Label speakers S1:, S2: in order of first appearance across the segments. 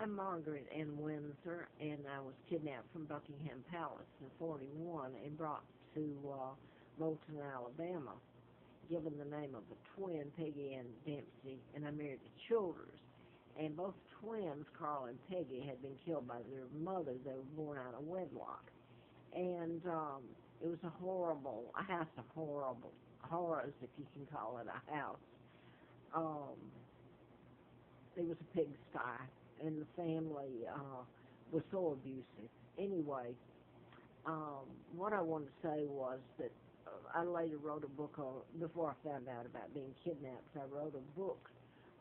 S1: I'm Margaret Ann Windsor, and I was kidnapped from Buckingham Palace in '41 and brought to Moulton, Alabama, given the name of a twin, Peggy Ann Dempsey, and I married the Childers. And both twins, Carl and Peggy, had been killed by their mother. They were born out of wedlock. And it was a house of horrors, if you can call it a house. Um, it was a pigsty, and the family was so abusive. Anyway, what I wanted to say was that I later wrote a book before I found out about being kidnapped. I wrote a book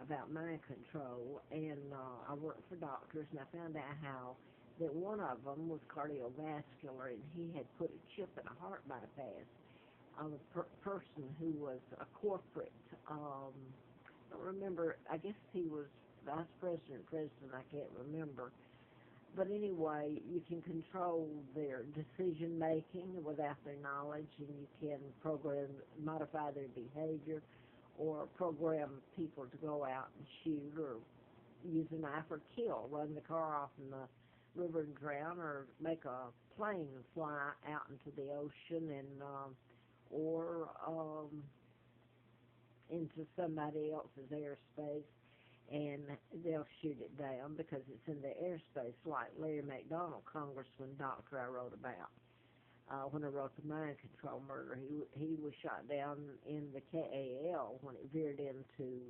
S1: about mind control, and I worked for doctors, and I found out how that one of them was cardiovascular, and he had put a chip in a heart bypass of a person who was a corporate, I don't remember, I guess he was vice president, I can't remember. But anyway, you can control their decision making without their knowledge, and you can modify their behavior, or program people to go out and shoot, or use a knife, or kill, run the car off in the river and drown, or make a plane fly out into the ocean, and or into somebody else's airspace, and they'll shoot it down because it's in the airspace, like Larry McDonald, Congressman, doctor I wrote about. When I wrote the mind control murder, he was shot down in the KAL when it veered into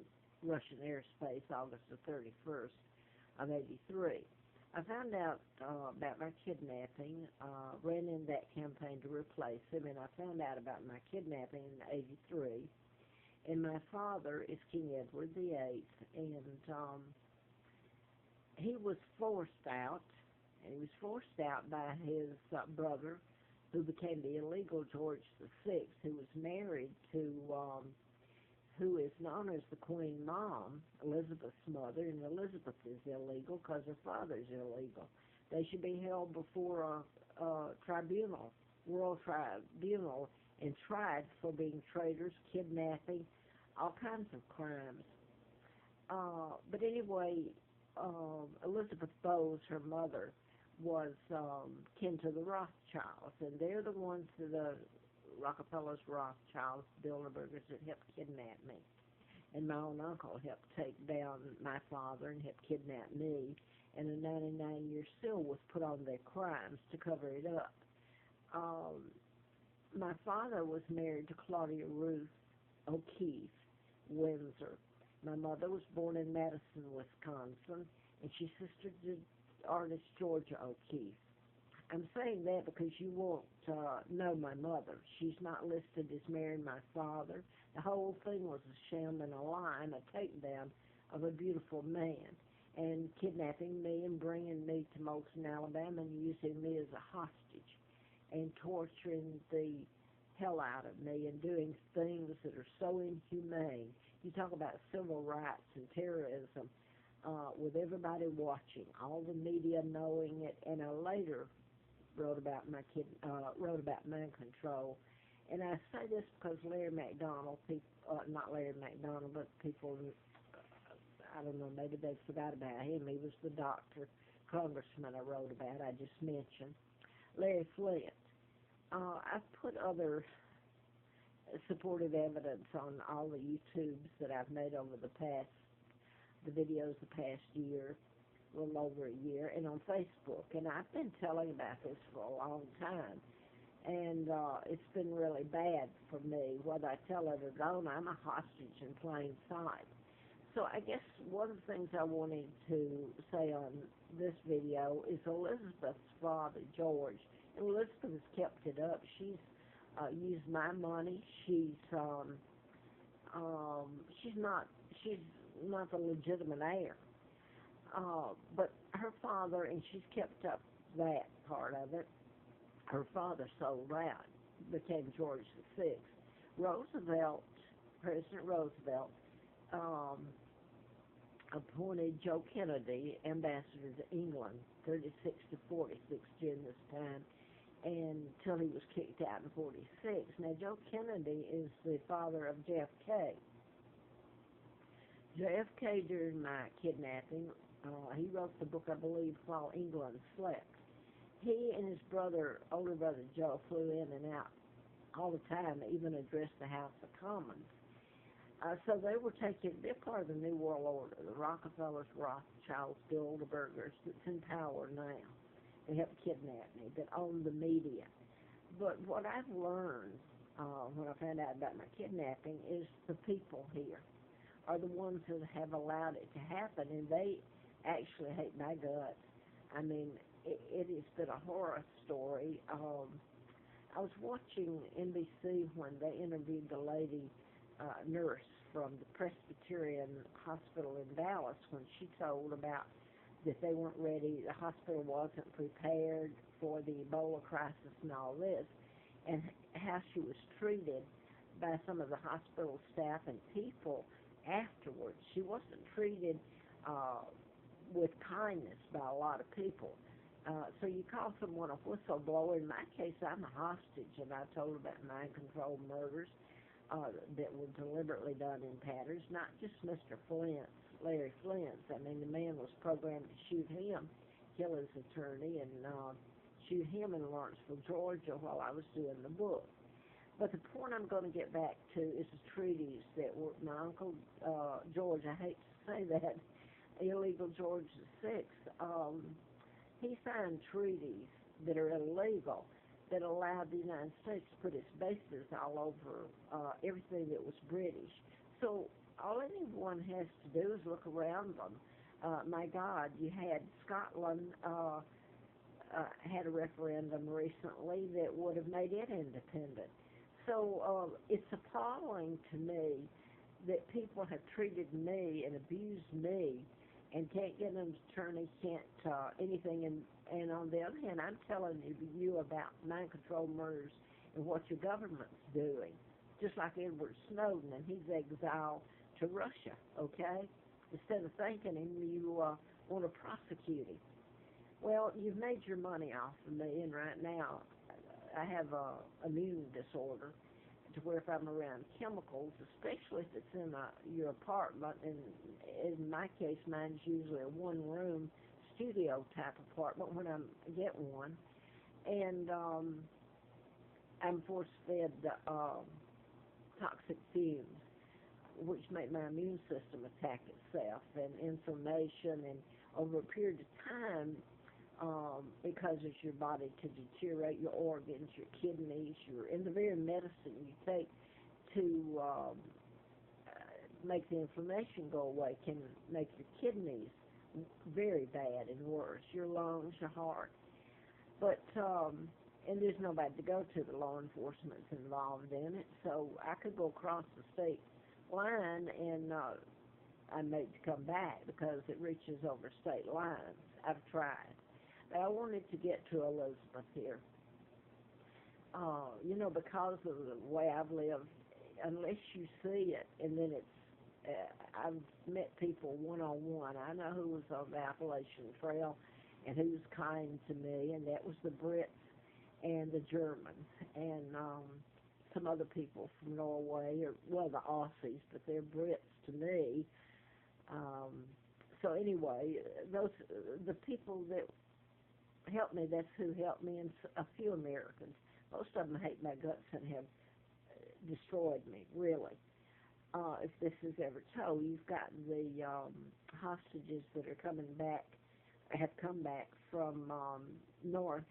S1: Russian airspace August the 31st of '83. I found out about my kidnapping, ran in that campaign to replace him, and I found out about my kidnapping in '83. And my father is King Edward VIII, and he was forced out, and he was forced out by his brother, who became the illegal George VI, who was married to, who is known as the Queen Mom, Elizabeth's mother, and Elizabeth is illegal because her father's illegal. They should be held before a tribunal, world tribunal, and tried for being traitors, kidnapping, all kinds of crimes. But anyway, Elizabeth Bowes, her mother, was kin to the Rothschilds, and they're the ones, the Rockefellers, Rothschilds, Bilderbergers, that helped kidnap me. And my own uncle helped take down my father and helped kidnap me, and a 99-year seal was put on their crimes to cover it up. My father was married to Claudia Ruth O'Keefe, Windsor. My mother was born in Madison, Wisconsin, and she's sister to artist Georgia O'Keefe. I'm saying that because you won't know my mother. She's not listed as marrying my father. The whole thing was a sham and a lie and a takedown of a beautiful man, and kidnapping me and bringing me to Moulton, Alabama, and using me as a hostage, and torturing the hell out of me, and doing things that are so inhumane. You talk about civil rights and terrorism, with everybody watching, all the media knowing it, and I later wrote about mind control. And I say this because Larry McDonald, not Larry McDonald, but people, I don't know, maybe they forgot about him. He was the doctor, congressman I wrote about, I just mentioned. Larry Flint. I've put other supportive evidence on all the YouTubes that I've made over the videos the past year, a little over a year, and on Facebook. And I've been telling about this for a long time. And it's been really bad for me. Whether I tell it or don't, I'm a hostage in plain sight. So I guess one of the things I wanted to say on this video is Elizabeth's father, George. And Elizabeth has kept it up. She's used my money. She's not the legitimate heir. But her father, and she's kept up that part of it. Her father sold out, became George VI. President Roosevelt, appointed Joe Kennedy ambassador to England, 36 to 46 during this time, until he was kicked out in 46. Now, Joe Kennedy is the father of JFK. JFK, during my kidnapping, He wrote the book, I believe, while England slept. He and his brother, older brother Joe, flew in and out all the time, even addressed the House of Commons. So they were taking, they're part of the New World Order, the Rockefellers, Rothschilds, Bilderbergers, that's in power now. They helped kidnap me, that own the media. But what I've learned when I found out about my kidnapping is the people here are the ones that have allowed it to happen, and they actually hate my guts. I mean, it has been a horror story. I was watching NBC when they interviewed the lady nurse from the Presbyterian Hospital in Dallas when she told about that they weren't ready, the hospital wasn't prepared for the Ebola crisis and all this, and how she was treated by some of the hospital staff and people afterwards. She wasn't treated with kindness by a lot of people. So you call someone a whistleblower. In my case, I'm a hostage, and I told about mind control murders that were deliberately done in patterns, not just Mr. Flint's, Larry Flint's. I mean, the man was programmed to shoot him, kill his attorney, and shoot him in Lawrenceville, Georgia, while I was doing the book. But the point I'm going to get back to is the treaties that were, my Uncle George, I hate to say that, illegal George VI, he signed treaties that are illegal that allowed the United States to put its bases all over everything that was British. So all anyone has to do is look around them. My God, you had Scotland had a referendum recently that would have made it independent. So it's appalling to me that people have treated me and abused me and can't get an attorney, can't anything. And on the other hand, I'm telling you about mind control murders and what your government's doing, just like Edward Snowden, and he's exiled to Russia, okay? Instead of thanking him, you want to prosecute him. Well, you've made your money off of me, and right now I have a immune disorder to where if I'm around chemicals, especially if it's in your apartment, and in my case, mine's usually a one-room studio type apartment when I get one, and I'm force-fed toxic fumes, which make my immune system attack itself, and inflammation, and over a period of time, it causes your body to deteriorate, your organs, your kidneys, and the very medicine you take to make the inflammation go away can make your kidneys very bad and worse, your lungs, your heart. But, and there's nobody to go to, the law enforcement's involved in it, so I could go across the state line and I'm made to come back because it reaches over state lines. I've tried. But I wanted to get to Elizabeth here. You know, because of the way I've lived, unless you see it, and then it's, I've met people one-on-one. I know who was on the Appalachian Trail and who was kind to me, and that was the Brits and the Germans and some other people from Norway, or, well, the Aussies, but they're Brits to me. So anyway, those the people that helped me, that's who helped me, and a few Americans. Most of them hate my guts and have destroyed me, really. If this is ever told, you've got the hostages that are coming back, have come back from North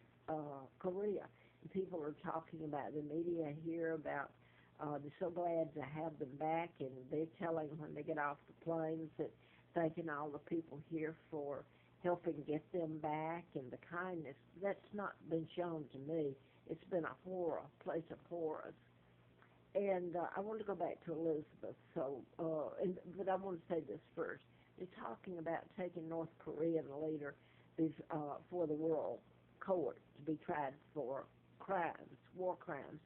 S1: Korea. And people are talking about, the media here about, they're so glad to have them back, and they're telling when they get off the planes that thanking all the people here for helping get them back and the kindness. That's not been shown to me. It's been a horror, place of horrors. And I want to go back to Elizabeth, but I want to say this first. They're talking about taking North Korean leader for the World Court to be tried for crimes, war crimes.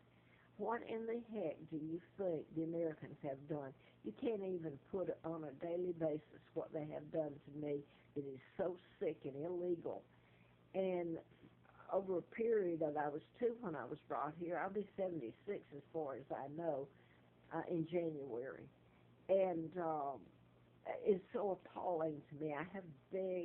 S1: What in the heck do you think the Americans have done? You can't even put on a daily basis what they have done to me. It is so sick and illegal. And over a period of, I was 2 when I was brought here. I'll be 76 as far as I know in January. And is so appalling to me. I have big